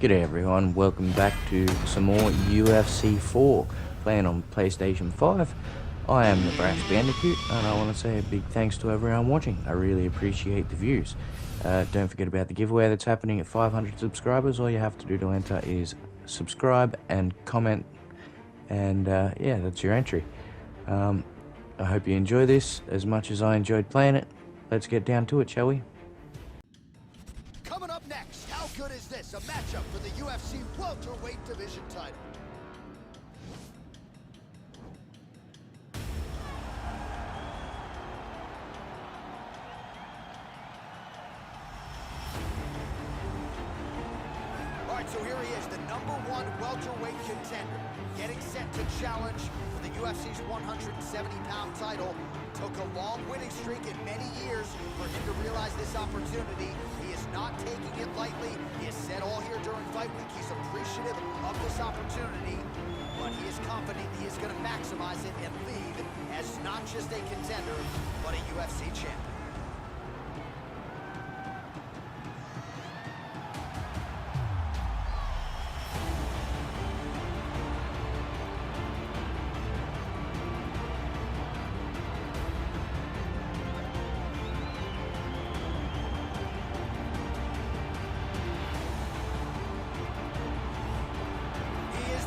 G'day everyone, welcome back to some more UFC 4, playing on PlayStation 5. I am the Brass Bandicoot, and I want to say a big thanks to everyone watching. I really appreciate the views. Don't forget about the giveaway that's happening at 500 subscribers. All you have to do to enter is subscribe and comment, and yeah, that's your entry. I hope you enjoy this as much as I enjoyed playing it. Let's get down to it, shall we? Coming up next, how good is this? A matchup for the UFC welterweight division title. All right, so here he is, the #1 welterweight contender, getting set to challenge for the UFC's 170-pound title. Took a long winning streak in many years for him to realize this opportunity. He is not taking it lightly. He has said all here during fight week he's appreciative of this opportunity, but he is confident he is going to maximize it and lead as not just a contender, but a UFC champion.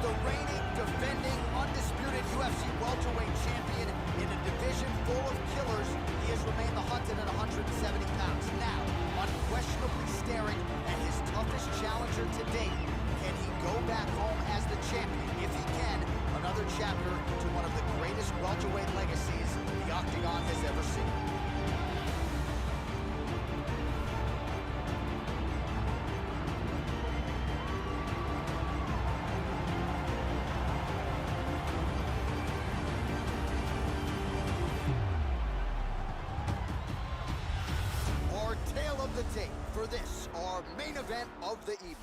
The reigning, defending, undisputed UFC welterweight champion in a division full of killers. He has remained the hunted at 170 pounds. Now, unquestionably staring at his toughest challenger to date. Can he go back home as the champion? If he can, another chapter to one of the greatest welterweight legacies the Octagon has ever seen. The tape for this, our main event of the evening.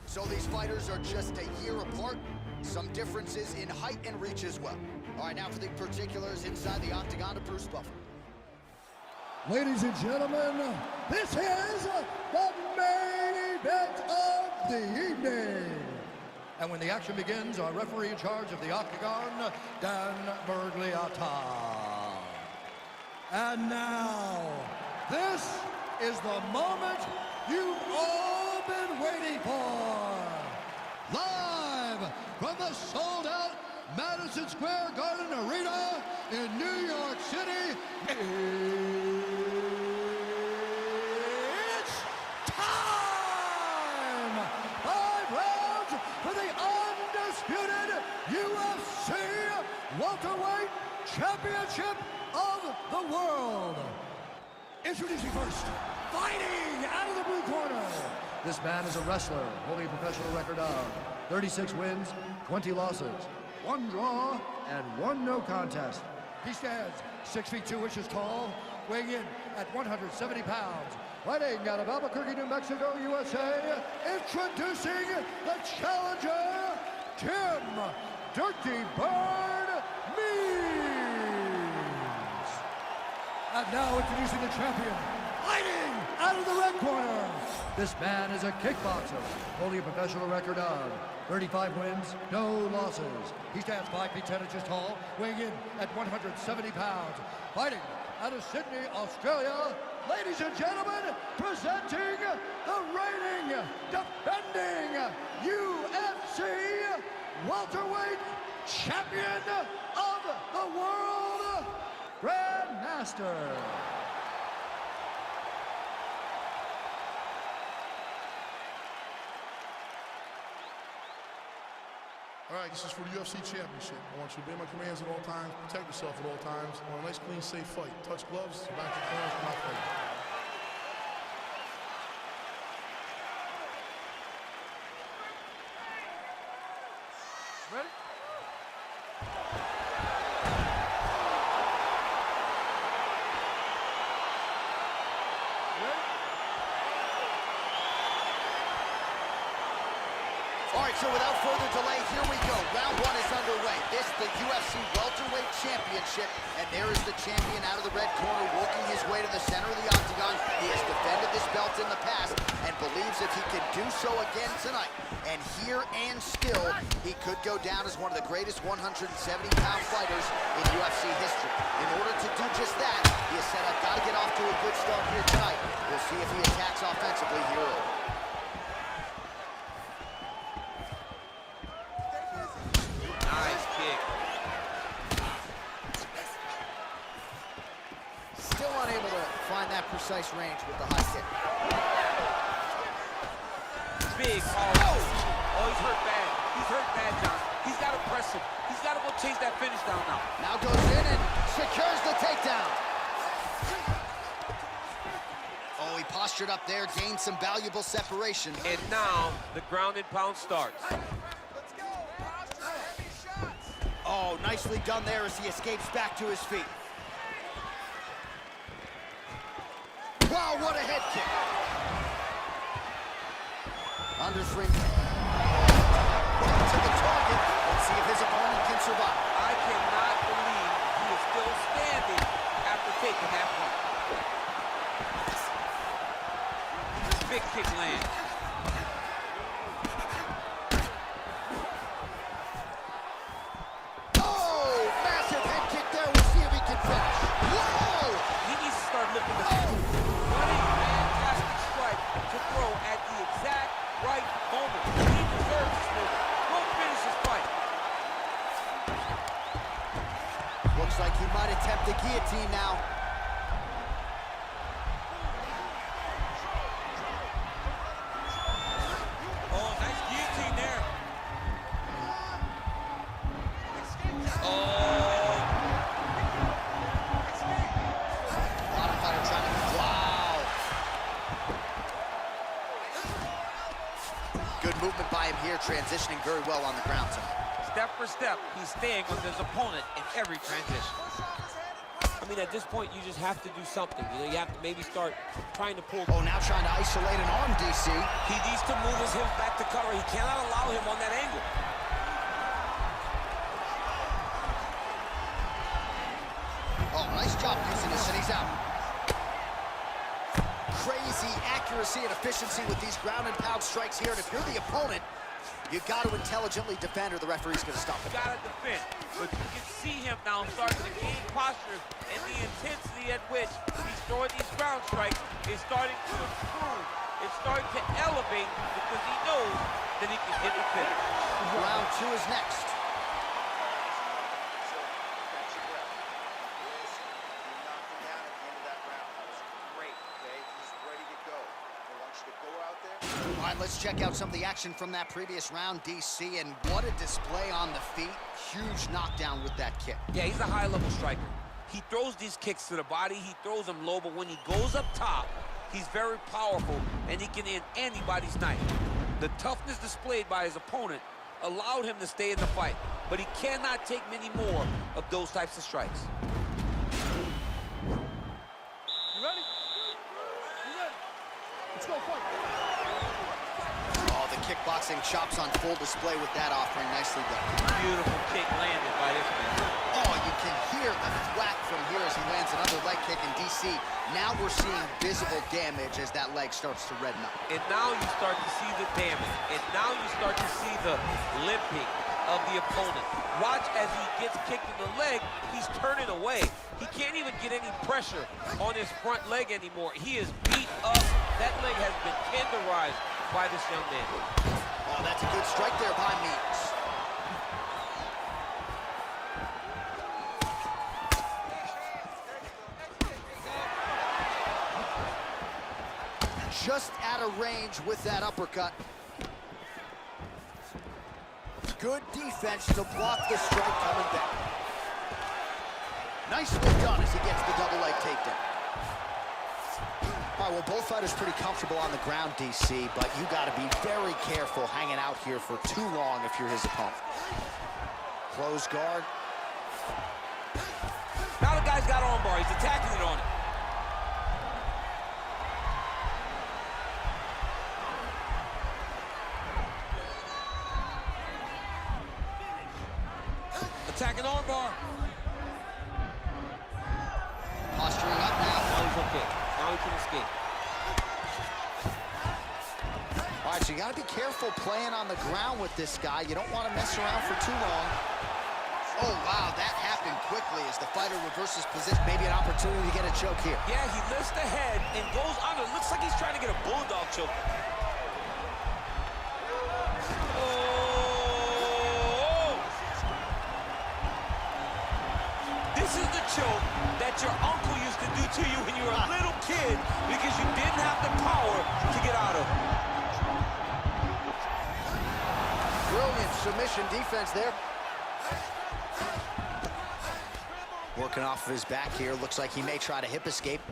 So these fighters are just a year apart, some differences in height and reach as well. All right, now for the particulars inside the Octagon to Bruce Buffer. Ladies and gentlemen, this is the main event of the evening. And when the action begins, our referee in charge of the Octagon, Dan Bergliata. And now, this is the moment you've all been waiting for. Live from the sold-out Madison Square Garden Arena in New York City, it's time! 5 rounds for the undisputed UFC welterweight championship of the world. Introducing first, fighting out of the blue corner. This man is a wrestler holding a professional record of 36 wins, 20 losses, 1 draw, and 1 no contest. He stands 6 feet 2 inches tall, weighing in at 170 pounds. Fighting out of Albuquerque, New Mexico, USA, introducing the challenger, Tim Dirty Bird Means. And now introducing the champion, fighting out of the red corner. This man is a kickboxer, holding a professional record of 35 wins, no losses. He stands 5 feet 10 inches tall, weighing in at 170 pounds. Fighting out of Sydney, Australia, ladies and gentlemen, presenting the reigning, defending UFC welterweight champion of the world, Grandmaster. All right, this is for the UFC Championship. I want you to obey my commands at all times, protect yourself at all times. I want a nice, clean, safe fight. Touch gloves, back to corners, not fight. Ready? All right, so without further delay, here we go. Round one is underway. This, the UFC Welterweight Championship, and there is the champion out of the red corner working his way to the center of the octagon. He has defended this belt in the past and believes if he can do so again tonight, and here and still, he could go down as one of the greatest 170-pound fighters in UFC history. In order to do just that, he has said, I've got to get off to a good start here tonight. We'll see if he attacks offensively here early. Nice kick. Still unable to find that precise range with the high kick. Big power. Oh, he's hurt bad. He's hurt bad, John. He's got to press him. He's got to go chase that finish down now. Now goes in and secures the takedown. Oh, he postured up there, gained some valuable separation. And now the ground and pound starts. Oh, nicely done there as he escapes back to his feet. Wow, what a head kick. Under 3 minutes. To the target. Let's see if his opponent can survive. I cannot believe he is still standing after taking that punch. Big kick lands. Looks like he might attempt the guillotine now. Oh, nice guillotine there. Oh. Bottom fighter trying to... Wow. Good movement by him here, transitioning very well on the ground tonight. Step for step, he's staying with his opponent in every transition. I mean, at this point, you just have to do something. You know, you have to maybe start trying to pull. Oh, now trying to isolate an arm, DC. He needs to move his hips back to cover. He cannot allow him on that angle. Oh, nice job using this, and he's out. Crazy accuracy and efficiency with these ground and pound strikes here, and if you're the opponent, you got to intelligently defend or the referee's going to stop it. You got to defend, but you can see him now starting to gain posture, and the intensity at which he's throwing these ground strikes is starting to improve. It's starting to elevate because he knows that he can hit the finish. Round two is next. All right, let's check out some of the action from that previous round, DC, and what a display on the feet. Huge knockdown with that kick. Yeah, he's a high-level striker. He throws these kicks to the body, he throws them low, but when he goes up top, he's very powerful, and he can end anybody's night. The toughness displayed by his opponent allowed him to stay in the fight, but he cannot take many more of those types of strikes. You ready? You ready? Let's go fight. Oh, the kickboxing chops on full display with that offering. Nicely done. Beautiful kick landed by this man. Oh, you can hear the thwack from here as he lands another leg kick in DC. Now we're seeing visible damage as that leg starts to redden up. And now you start to see the damage. And now you start to see the limping of the opponent. Watch as he gets kicked in the leg, he's turning away. He can't even get any pressure on his front leg anymore. He is beat up. That leg has been tenderized by this young man. Oh, that's a good strike there by Meeks. Just out of range with that uppercut. Good defense to block the strike coming back. Nicely done as he gets the double leg takedown. All right, well, both fighters pretty comfortable on the ground, DC, but you got to be very careful hanging out here for too long if you're his opponent. Close guard. Now the guy's got arm bar. He's attacking it on it. attacking armbar. Posturing up now. Now he's okay. Now he can escape. All right, so you got to be careful playing on the ground with this guy. You don't want to mess around for too long. Oh, wow, that happened quickly as the fighter reverses position. Maybe an opportunity to get a choke here. Yeah, he lifts the head and goes under. Looks like he's trying to get a bulldog choke. Oh! This is the choke that your uncle used to do to you when you were a little kid because you didn't have the power to get out of it. Brilliant submission defense there. Working off of his back here. Looks like he may try to hip escape.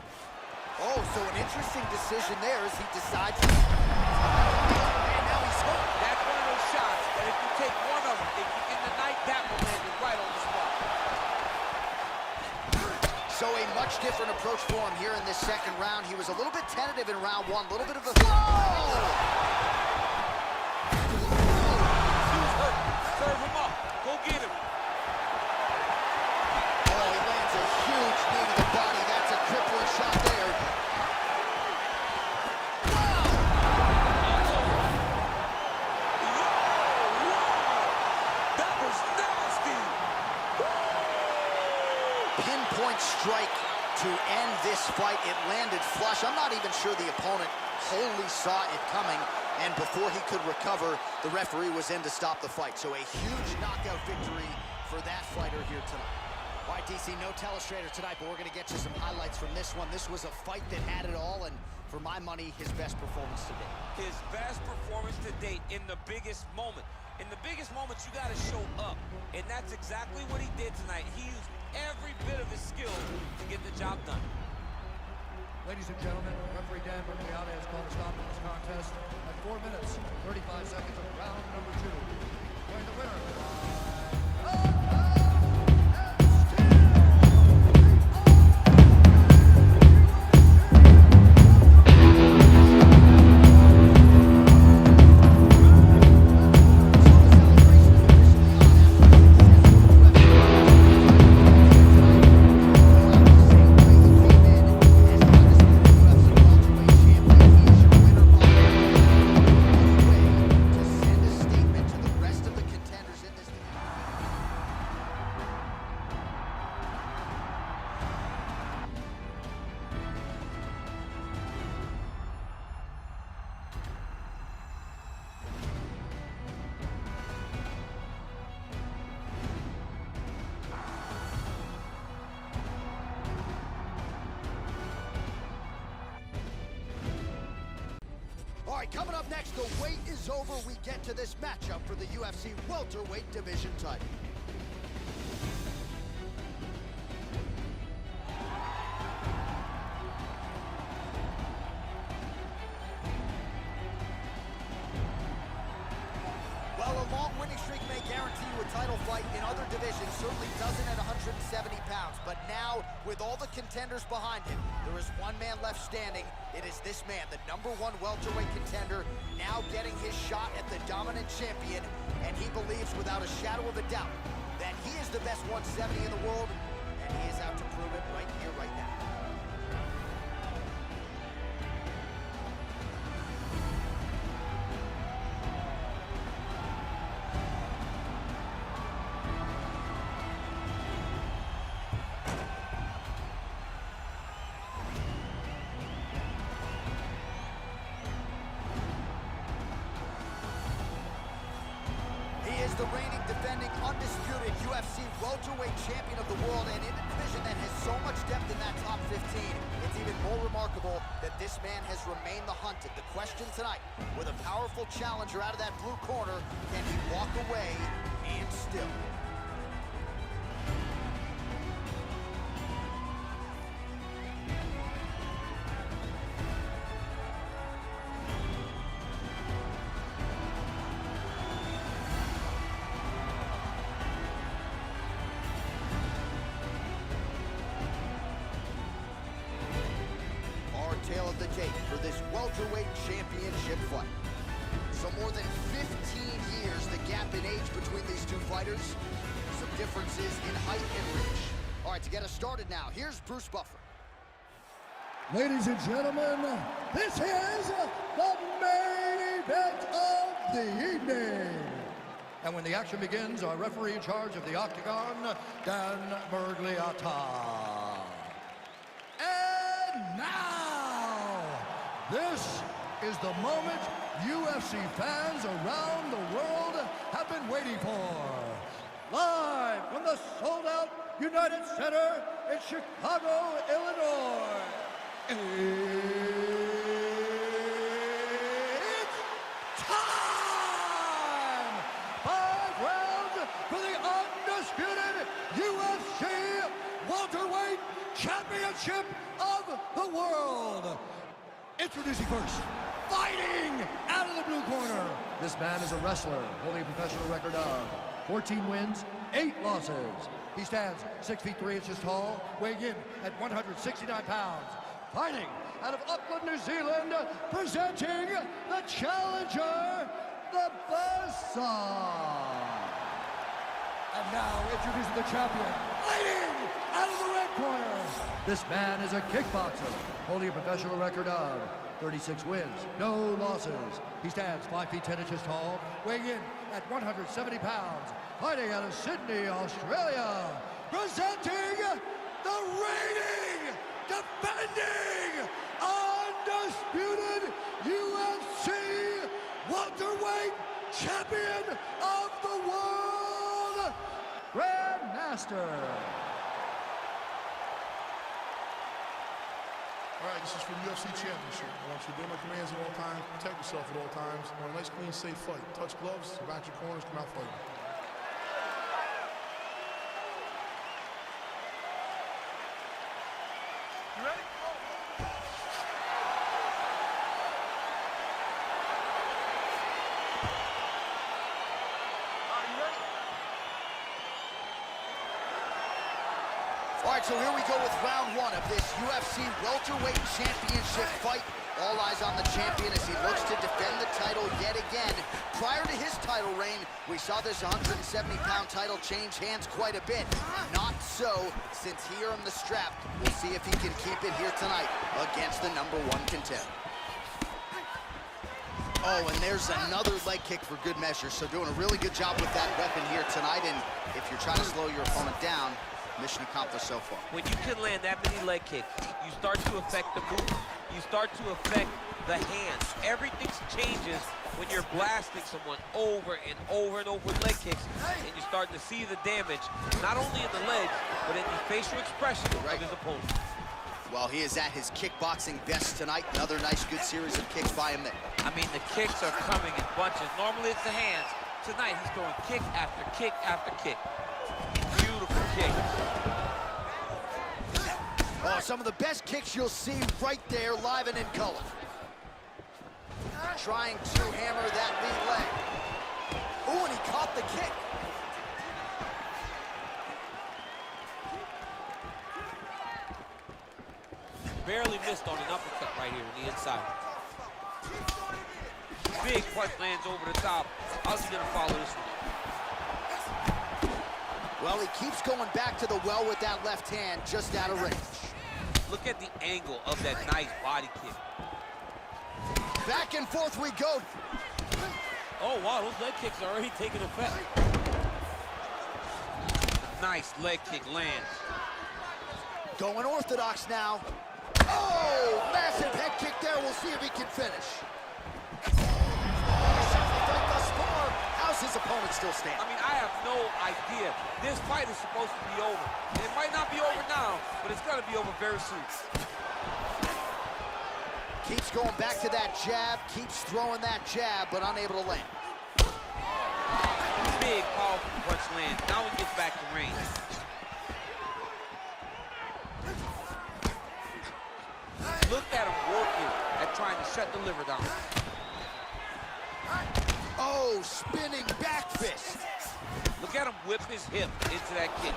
Oh, so an interesting decision there as he decides to... And now he's hurt. That's one of those shots that if you take one of them, if you in the night, that will land you right on the spot. So a much different approach for him here in this second round. He was a little bit tentative in round one. A little bit of a... Oh! He's hurt. Serve him up. Go get him. Huge knee to the body. That's a crippling shot there. Wow! That was nasty. Pinpoint strike to end this fight. It landed flush. I'm not even sure the opponent wholly saw it coming, and before he could recover, the referee was in to stop the fight. So a huge knockout victory for that fighter here tonight. All right, DC, no telestrator tonight, but we're going to get you some highlights from this one. This was a fight that had it all, and for my money, his best performance to date. His best performance to date in the biggest moment. In the biggest moments, you got to show up, and that's exactly what he did tonight. He used every bit of his skill to get the job done. Ladies and gentlemen, referee Dan Mercado has called a stop to this contest at 4 minutes, 35 seconds of round number 2. Going the winner by... All right, coming up next, the wait is over. We get to this matchup for the UFC welterweight division title. Well, a long winning streak may guarantee you a title fight in other divisions, certainly doesn't at 170 pounds. But now, with all the contenders behind him, there is one man left standing. It is this man, the #1 welterweight contender, now getting his shot at the dominant champion. And he believes without a shadow of a doubt that he is the best 170 in the world, and he is out to prove it right here, right now. The reigning, defending, undisputed UFC welterweight champion of the world, and in a division that has so much depth in that top 15, it's even more remarkable that this man has remained the hunted. The question tonight, with a powerful challenger out of that blue corner, can he walk away and still? Tale of the tape for this welterweight championship fight. So more than 15 years, the gap in age between these two fighters. years of differences in height and reach. All right, to get us started now, here's Bruce Buffer. Ladies and gentlemen, this is the main event of the evening. And when the action begins, our referee in charge of the Octagon, Dan Miragliotta. And now, this is the moment UFC fans around the world have been waiting for. Live from the sold-out United Center in Chicago, Illinois. It's time! 5 rounds for the undisputed UFC welterweight championship of the world. Introducing first, fighting out of the blue corner. This man is a wrestler holding a professional record of 14 wins, 8 losses. He stands 6 feet 3 inches tall, weighing in at 169 pounds. Fighting out of Auckland, New Zealand, presenting the challenger, the Buzzsaw. And now introducing the champion, fighting out of the red corner. This man is a kickboxer, holding a professional record of 36 wins, no losses. He stands 5 feet 10 inches tall, weighing in at 170 pounds. Fighting out of Sydney, Australia, presenting the reigning, defending, undisputed UFC welterweight champion of the world, Grandmaster. All right, this is for the UFC Championship. I want you to obey my commands at all times, protect yourself at all times. I want a nice, clean, safe fight. Touch gloves, back your corners, come out fighting. You ready? All right, so here we go with round 1 of this UFC welterweight championship fight. All eyes on the champion as he looks to defend the title yet again. Prior to his title reign, we saw this 170-pound title change hands quite a bit. Not so since he earned the strap. We'll see if he can keep it here tonight against the #1 contender. Oh, and there's another leg kick for good measure. So doing a really good job with that weapon here tonight. And if you're trying to slow your opponent down, mission accomplished so far. When you can land that many leg kicks, you start to affect the movement. You start to affect the hands. Everything changes when you're blasting someone over and over and over with leg kicks, and you're starting to see the damage, not only in the legs, but in the facial expression of his opponent. Well, he is at his kickboxing best tonight. Another nice, good series of kicks by him there. I mean, the kicks are coming in bunches. Normally it's the hands. Tonight he's throwing kick after kick after kick. Beautiful kick. Oh, some of the best kicks you'll see right there, live and in color. Trying to hammer that lead leg. Oh, and he caught the kick. Barely missed on an uppercut right here on the inside. Big punch lands over the top. How's he gonna follow this one? Well, he keeps going back to the well with that left hand, just out of range. Look at the angle of that nice body kick. Back and forth we go. Oh, wow, those leg kicks are already taking effect. Nice leg kick lands. Going orthodox now. Oh, massive head kick there. We'll see if he can finish. Thus far, how's his opponent still standing? I mean, I have no idea. This fight is supposed to be over. And it might not be over now, but it's going to be over very soon. Keeps going back to that jab, keeps throwing that jab, but unable to land. Big, powerful punch lands. Now he gets back to range. Look at him working at trying to shut the liver down. Oh, spinning back fist. Look at him whip his hip into that kick.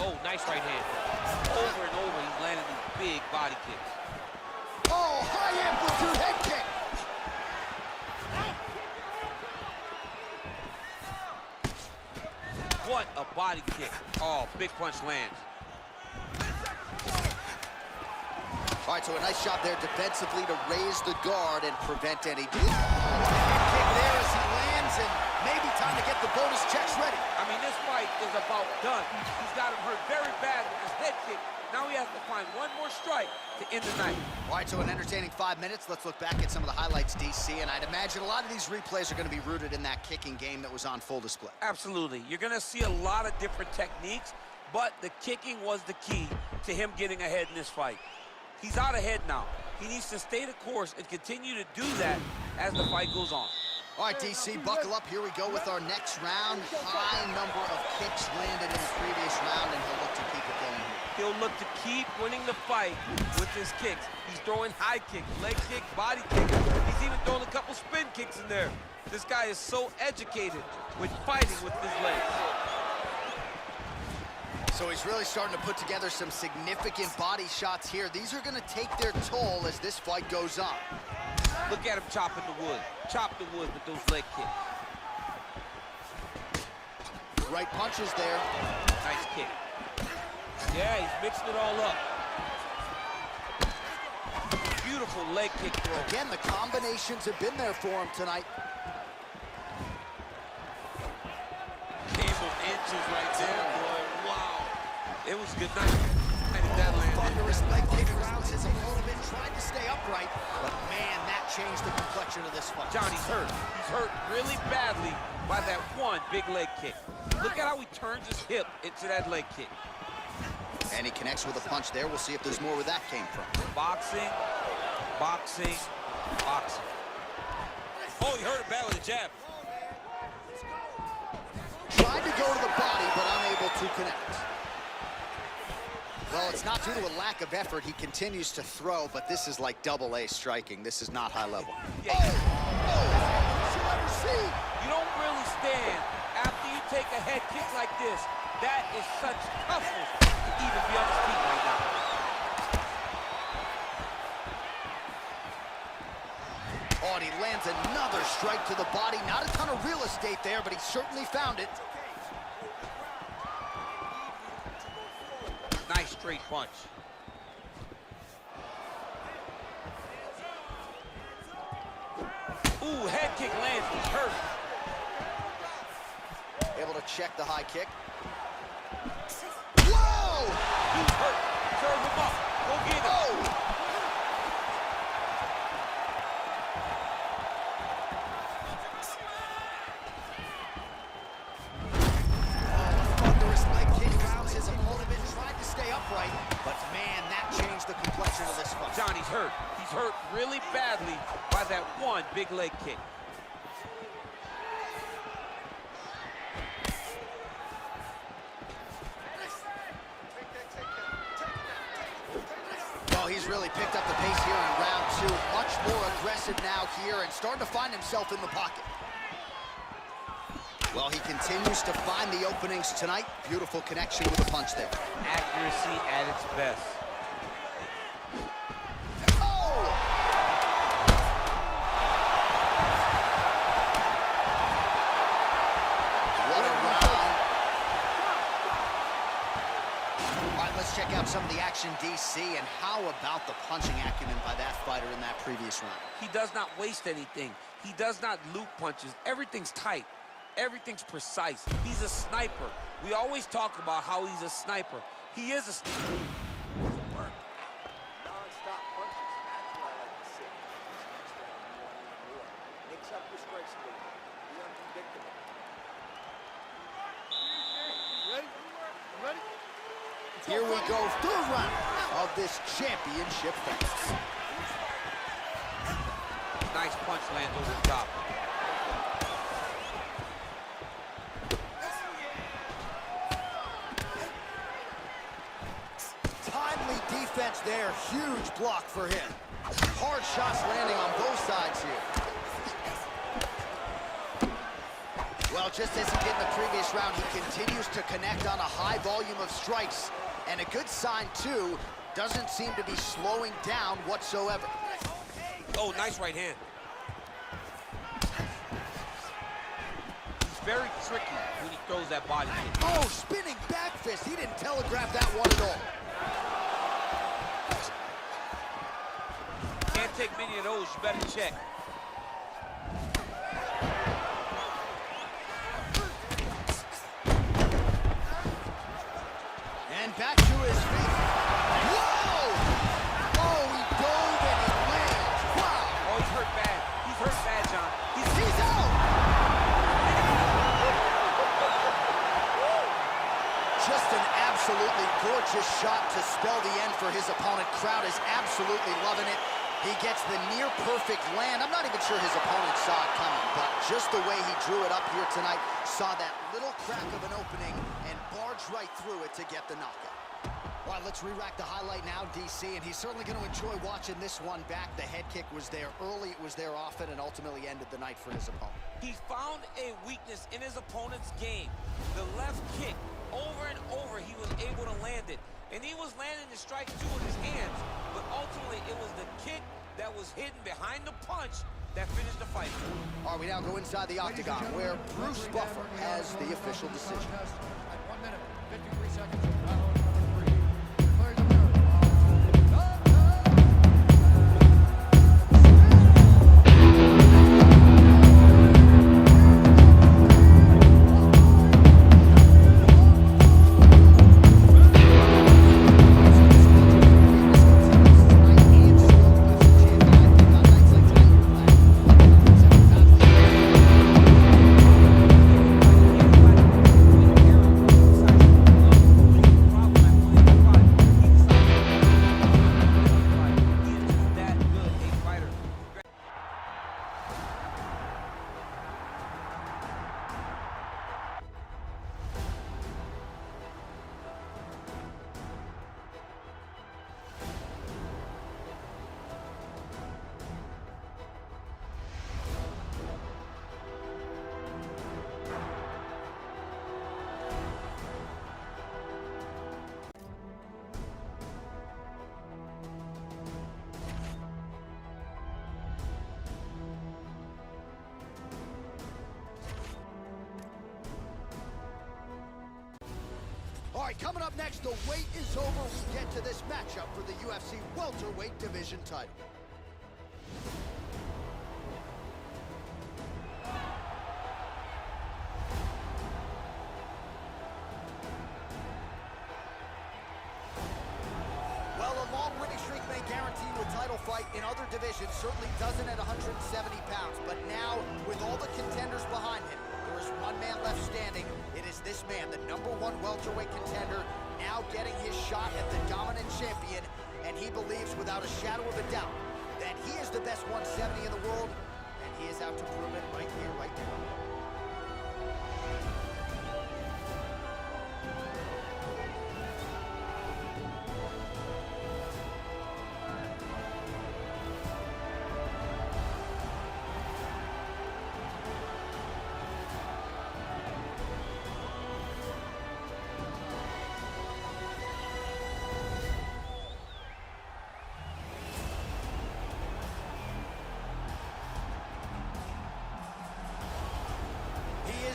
Oh, nice right hand. Over and over, he's landing these big body kicks. Oh, Oh, high amplitude head kick. What a body kick. Oh, big punch lands. All right, so a nice job there defensively to raise the guard and prevent any... Kick there as he lands, and maybe time to get the bonus checks ready. I mean, this fight is about done. He's got him hurt very bad with his head kick. Now he has to find one more strike to end the night. All right, so an entertaining 5 minutes. Let's look back at some of the highlights, DC, and I'd imagine a lot of these replays are going to be rooted in that kicking game that was on full display. Absolutely. You're going to see a lot of different techniques, but the kicking was the key to him getting ahead in this fight. He's out ahead now. He needs to stay the course and continue to do that as the fight goes on. All right, DC, buckle up. Here we go with our next round. High number of kicks landed in the previous round, and he'll look to keep it going here. He'll look to keep winning the fight with his kicks. He's throwing high kicks, leg kick, body kick. He's even throwing a couple spin kicks in there. This guy is so educated with fighting with his legs. So he's really starting to put together some significant body shots here. These are going to take their toll as this fight goes on. Look at him chopping the wood. Chop the wood with those leg kicks. Right punches there. Nice kick. Yeah, he's mixing it all up. Beautiful leg kick throw. Again, the combinations have been there for him tonight. Came from inches right there, boy. Wow. It was a good night. That landed. Thunderous leg kick rounds his opponent, tried to stay upright, but man, that changed the complexion of this fight. Johnny's hurt. He's hurt really badly by that one big leg kick. Look at how he turns his hip into that leg kick. And he connects with a punch there. We'll see if there's more where that came from. Boxing, boxing, boxing. Oh, he hurt it bad with a jab. Tried to go to the body, but unable to connect. Well, it's not due to a lack of effort. He continues to throw, but this is like double-A striking. This is not high level. Yeah. You don't really stand after you take a head kick like this. That is such toughness to even be on his feet right now. Oh, and he lands another strike to the body. Not a ton of real estate there, but he certainly found it. Nice straight punch. Ooh, head kick lands. He's hurt. Able to check the high kick. Whoa! He's hurt. Serve him up. Go get him. Oh! Thunderous leg kick rounds his opponent, tried to stay upright, but man, that changed the complexion of this fight. Johnny's hurt. He's hurt really badly by that one big leg kick. Well, he's really picked up the pace here in round two. Much more aggressive now here and starting to find himself in the pocket. Well, he continues to find the openings tonight. Beautiful connection with the punch there. Accuracy at its best. Oh! What a round. All right, let's check out some of the action, DC, and how about the punching acumen by that fighter in that previous round? He does not waste anything. He does not loop punches. Everything's tight. Everything's precise. He's a sniper. We always talk about how he's a sniper. He is a sniper. Non-stop punches. That's what I like to see. Mix up your strike speed. Be unpredictable. Ready? Here we go, third round of this championship fight. Nice punch lands over the top. Timely defense there, huge block for him. Hard shots landing on both sides here. Well, just as he did in the previous round, he continues to connect on a high volume of strikes. And a good sign, too, doesn't seem to be slowing down whatsoever. Oh, nice right hand. He's very tricky when he throws that body kick. Oh, spinning back fist. He didn't telegraph that one at all. Can't take many of those. You better check. And back to his feet. Whoa! Oh, he dove and he lands. Wow! Oh, he's hurt bad. He's hurt bad, John. He's out! Just an absolutely gorgeous shot to spell the end for his opponent. Crowd is absolutely loving it. He gets the near-perfect land. I'm not even sure his opponent saw it coming, but just the way he drew it up here tonight, saw that little crack of an opening and barged right through it to get the knockout. All right, let's re-rack the highlight now, DC, and he's certainly going to enjoy watching this one back. The head kick was there early, it was there often, and ultimately ended the night for his opponent. He found a weakness in his opponent's game. The left kick, over and over, he was able to land it. And he was landing the strikes too with his hands, but ultimately it was the kick that was hidden behind the punch that finished the fight. All right, we now go inside the octagon where Bruce Buffer has the official decision. At 1 minute, 53 seconds of round number 3. Declared the winner by All right, coming up next, the wait is over. We get to this matchup for the UFC welterweight division title. Well, a long winning streak may guarantee you a title fight in other divisions, certainly doesn't at 170 pounds. But now, with all the contenders behind him, there is one man left standing. It is this man, the #1 welterweight contender, now getting his shot at the dominant champion. And he believes without a shadow of a doubt that he is the best 170 in the world. And he is out to prove it right here, right now.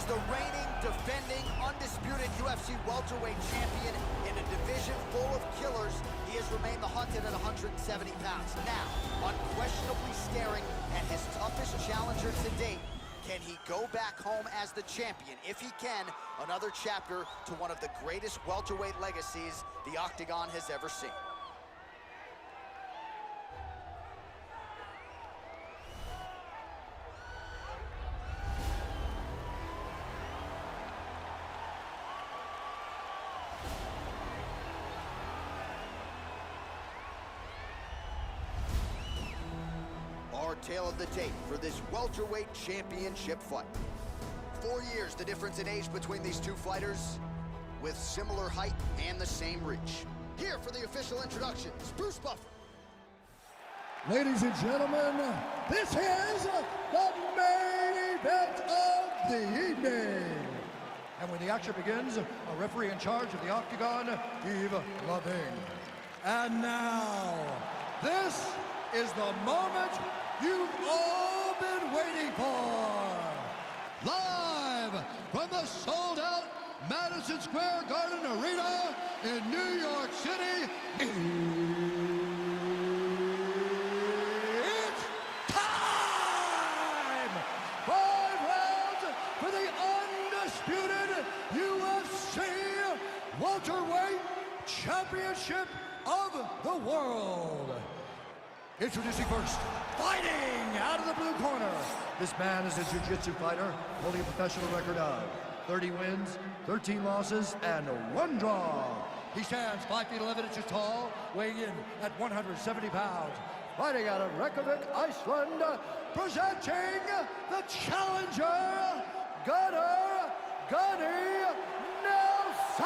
The reigning, defending, undisputed UFC welterweight champion in a division full of killers. He has remained the hunted at 170 pounds. Now, unquestionably staring at his toughest challenger to date. Can he go back home as the champion? If he can, another chapter to one of the greatest welterweight legacies the Octagon has ever seen. Our tale of the tape for this welterweight championship fight. 4 years, the difference in age between these two fighters, with similar height and the same reach. Here for the official introductions, Bruce Buffer. Ladies and gentlemen, this is the main event of the evening. And when the action begins, a referee in charge of the Octagon, Yves Lavigne. And now, this is the moment you've all been waiting for. Live from the sold-out Madison Square Garden Arena in New York City, it's time! 5 rounds for the undisputed UFC welterweight championship of the world. Introducing first, fighting out of the blue corner. This man is a jiu-jitsu fighter holding a professional record of 30 wins, 13 losses, and 1 draw. He stands 5 feet 11 inches tall, weighing in at 170 pounds. Fighting out of Reykjavik, Iceland, presenting the challenger, Gunny Nelson.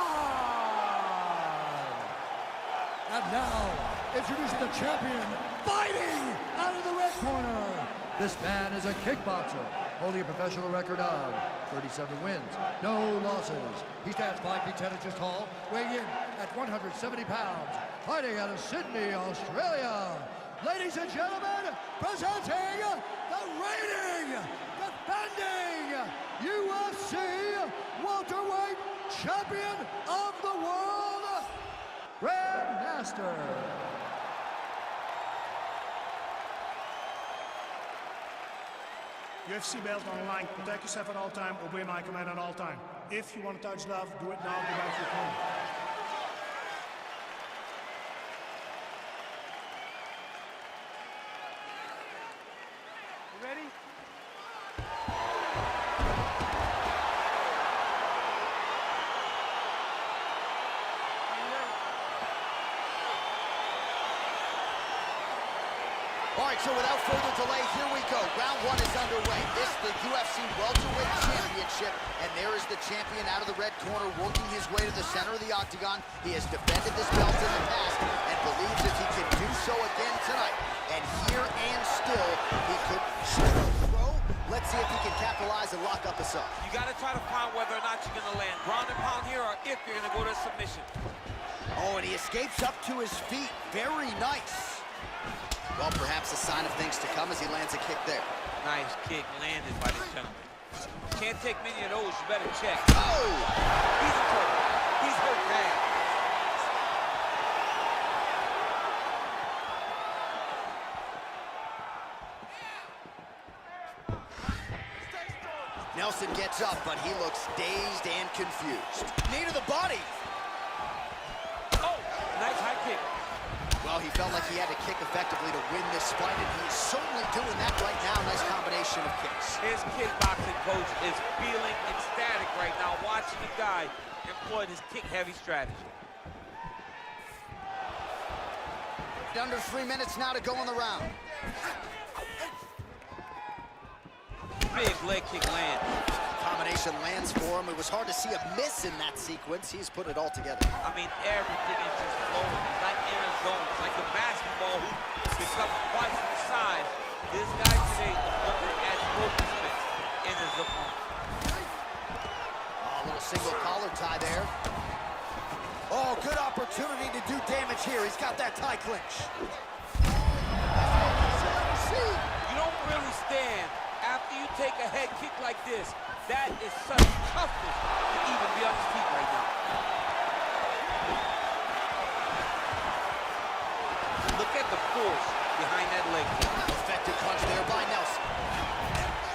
And now, introducing the champion, fighting out of the red corner. This man is a kickboxer, holding a professional record of 37 wins, no losses. He stands 5 feet 10 inches tall, weighing in at 170 pounds, fighting out of Sydney, Australia. Ladies and gentlemen, presenting the reigning, defending UFC welterweight champion of the world, Grandmaster. UFC belt on the line. Protect yourself at all time. Obey my command at all time. If you want to touch love, do it now. Go back to your corner. You ready? All right, so without further delay, here we go. Round 1 is underway. This is the UFC Welterweight Championship, and there is the champion out of the red corner working his way to the center of the octagon. He has defended this belt in the past and believes that he can do so again tonight. And here and still, he could throw. Let's see if he can capitalize and lock up a sub. You got to try to find whether or not you're going to land ground and pound here or if you're going to go to submission. Oh, and he escapes up to his feet. Very nice. Well, perhaps a sign of things to come as he lands a kick there. Nice kick landed by this gentleman. Can't take many of those. You better check. Oh! He's in trouble. He's hurt bad. Nelson gets up, but he looks dazed and confused. Knee to the body. Oh, nice high kick. Well, he felt like he had to kick effectively to win this fight, and he's certainly doing that right now. Nice combination of kicks. His kickboxing coach is feeling ecstatic right now, watching the guy employ this kick-heavy strategy. Under 3 minutes now to go in the round. Big leg kick land. Combination lands for him. It was hard to see a miss in that sequence. He's put it all together. I mean, everything is just flowing. He's like in a zone. It's like a basketball who becomes twice the size. This guy today is looking at focusment in his opponent. A little single collar tie there. Oh, good opportunity to do damage here. He's got that tie clinch. You don't really stand after you take a head kick like this. That is such toughness to even be on his feet right now. Look at the force behind that leg kick. Effective punch there by Nelson.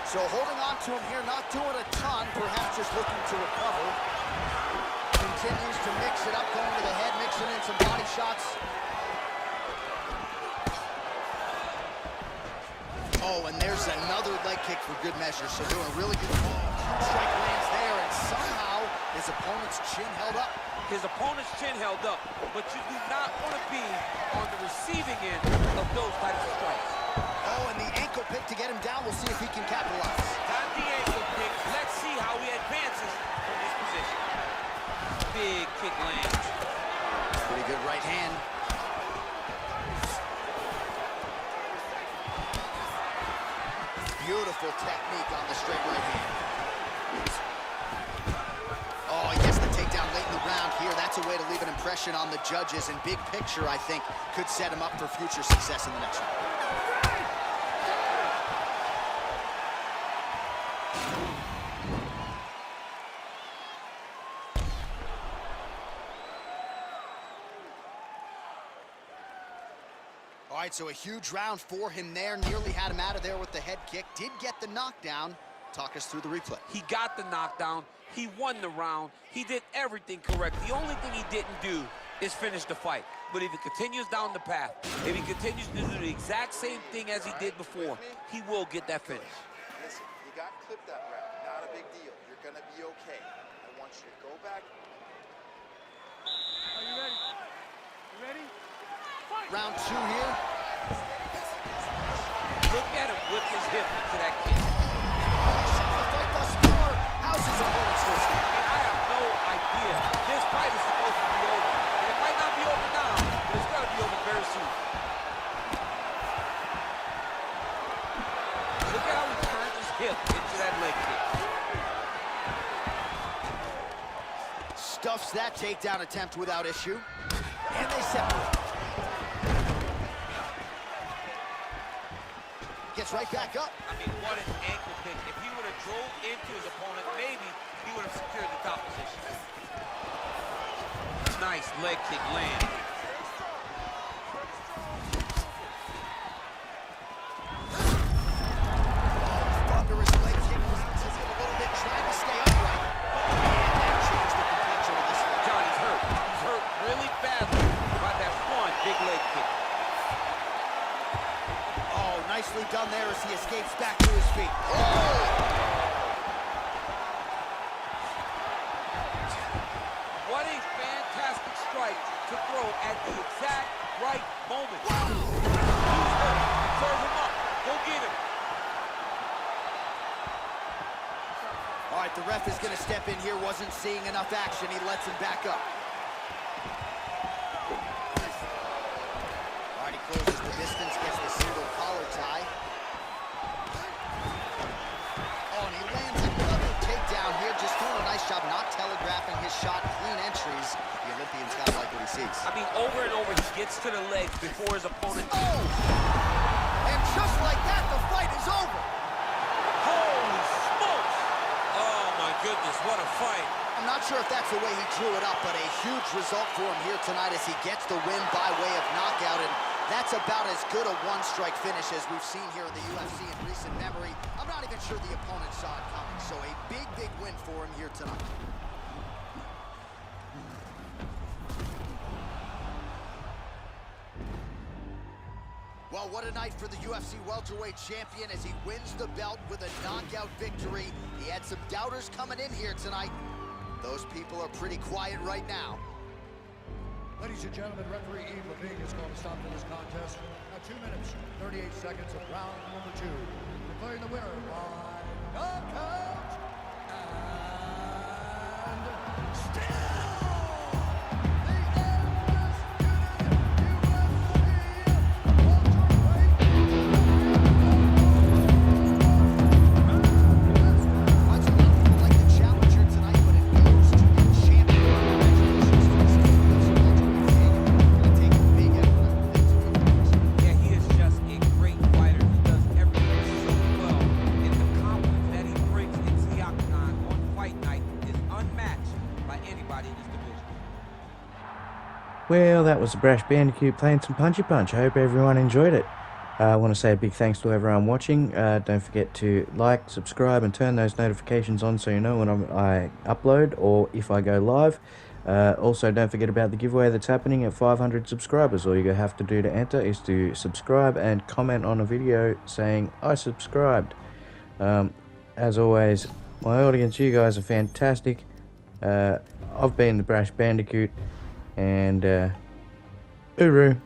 So holding on to him here, not doing a ton, perhaps just looking to recover. Continues to mix it up, going to the head, mixing in some body shots. Oh, and there's another leg kick for good measure, so doing a really good strike lands there, and somehow his opponent's chin held up. His opponent's chin held up, but you do not want to be on the receiving end of those types of strikes. Oh, and the ankle pick to get him down. We'll see if he can capitalize. Got the ankle pick. Let's see how he advances from this position. Big kick lands. Pretty good right hand. Beautiful technique on the straight right hand. Oh, he gets the takedown late in the round here. here, that's a way to leave an impression on the judges, and big picture, I think, could set him up for future success in the next round. All right, so a huge round for him there. Nearly had him out of there with the head kick. Did get the knockdown. Talk us through the replay. He got the knockdown. He won the round. He did everything correct. The only thing he didn't do is finish the fight. But if he continues down the path, if he continues to do the exact same thing as he did before, he will get that finish. Listen, you got clipped that round. Not a big deal. You're going to be okay. I want you to go back. Are you ready? You ready? Fight! Round 2 here. Look at him whip his hip into that kick. How's his opponent's first game? I have no idea. This fight is supposed to be over. And it might not be over now, but it's going to be over very soon. Look at how he turned his hip into that leg kick. Stuffs that takedown attempt without issue. And they separate. Gets right back up. I mean, what an ankle kick. If he would have drove into his opponent, maybe he would have secured the top position. Nice leg kick land. Thunderous leg kick leads him a little bit, trying to stay upright. And that changed the complexion of this fight. Johnny's hurt. He's hurt really badly by that one big leg kick. Oh, nicely done there as he escapes back to his feet. Oh! What a fantastic strike to throw at the exact right moment. Serve him up. Go get him. All right, the ref is going to step in here. Wasn't seeing enough action. He lets him back up. All right, he closes the distance, gets the single collar tie. Oh, and he lands another takedown here. Just doing a nice job not telegraphing his shot. Clean entries. The Olympian's got to like what he sees. I mean, over and over, he gets to the legs before his opponent. Oh! And just like that, the fight is over. Holy smokes! Oh, my goodness, what a fight. I'm not sure if that's the way he drew it up, but a huge result for him here tonight as he gets the win by way of knockout, and that's about as good a one-strike finish as we've seen here in the UFC in recent memory. I'm not even sure the opponent saw it coming, so a big, big win for him here tonight. Well, what a night for the UFC welterweight champion as he wins the belt with a knockout victory. He had some doubters coming in here tonight. Those people are pretty quiet right now. Ladies and gentlemen, referee Yves Levine is going to stop to this contest at 2 minutes, 38 seconds of round number 2. Declaring the winner by knockout, and still the Like the challenger tonight, but it goes to the champion. Yeah, he is just a great fighter. He does everything so well. And the confidence that he brings into the octagon on fight night is unmatched by anybody in this division. Well, that was the Brash Bandicoot playing some Punchy Punch. I hope everyone enjoyed it. I want to say a big thanks to everyone watching. Don't forget to like, subscribe, and turn those notifications on so you know when I upload or if I go live. Also, don't forget about the giveaway that's happening at 500 subscribers. All you have to do to enter is to subscribe and comment on a video saying, I subscribed. As always, my audience, you guys are fantastic. I've been the Brash Bandicoot, and hooroo.